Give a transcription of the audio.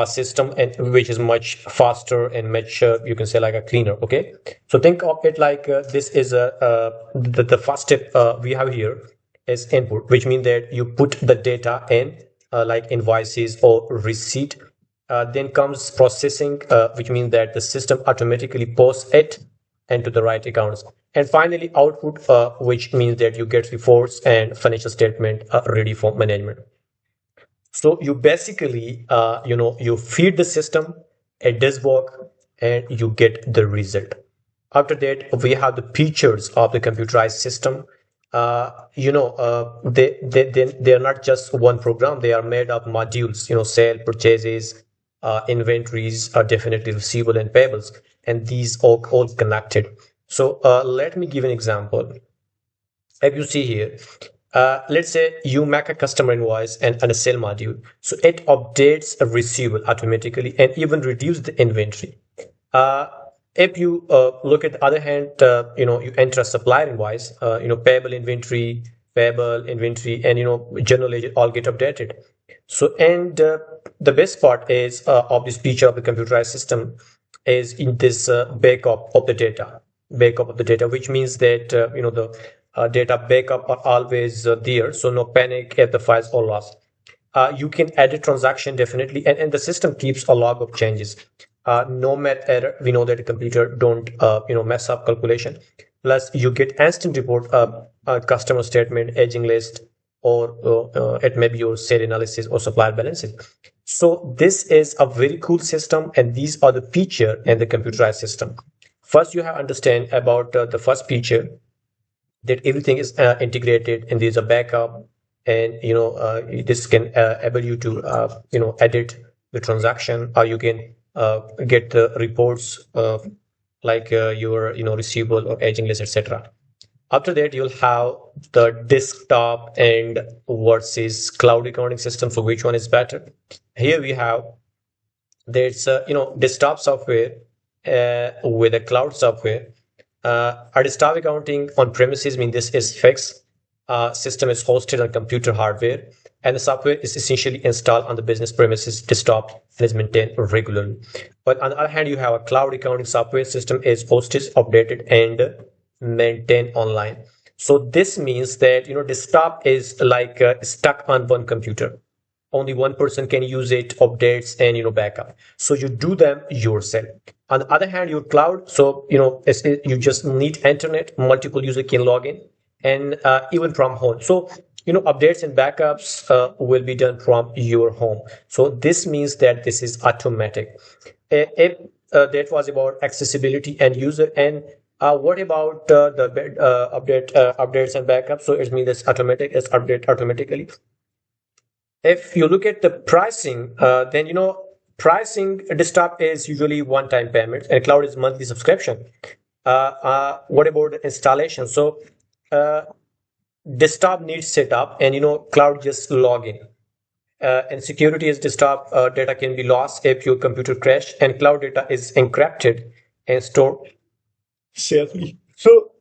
system, and which is much faster and much you can say like a cleaner. Okay, so think of it like this is the first step we have here is input, which means that you put the data in like invoices or receipt. Then comes processing, which means that the system automatically posts it into the right accounts. And finally, output, which means that you get reports and financial statement ready for management. So you basically, you feed the system, it does work, and you get the result. After that, we have the features of the computerized system. They are not just one program. They are made of modules. Sale, purchases, inventories are definitely receivable and payables, and these are all connected. So let me give an example. If you see here, let's say you make a customer invoice and a sale module, so it updates a receivable automatically and even reduce the inventory. uh, if you look at the other hand, you enter a supplier invoice, payable inventory, and generally all get updated. So, and the best part is of this feature of the computerized system is in this backup of the data, which means that the data backup are always there, so no panic if the files are lost. You can edit transaction definitely, and the system keeps a log of changes. No matter error, we know that the computer don't mess up calculation. Plus, you get instant report, customer statement, aging list, or it may be your sale analysis or supplier balances. So this is a very cool system, and these are the feature in the computerized system. First, you have to understand about the first feature, that everything is integrated, and there's a backup, and this can able you to edit the transaction, or you can get the reports like your receivable or aging list, etc. After that, you'll have the desktop and versus cloud accounting system. So which one is better? Here we have, there's desktop software with a cloud software. Our desktop accounting on premises mean this is fixed. System is hosted on computer hardware, and the software is essentially installed on the business premises desktop and is maintained regularly. But on the other hand, you have a cloud accounting software. System is hosted, updated, and maintained online. So this means that desktop is like stuck on one computer. Only one person can use it, updates, and backup. So you do them yourself. On the other hand, your cloud, so you just need internet, multiple user can log in, and even from home. So updates and backups will be done from your home. So this means that this is automatic. If that was about accessibility and user, and what about the updates and backups? So it means it's automatic, it's update automatically. If you look at the pricing, then pricing desktop is usually one-time payment, and cloud is monthly subscription. What about the installation? So desktop needs setup, and cloud just log in. And security is desktop data can be lost if your computer crash, and cloud data is encrypted and stored safely. So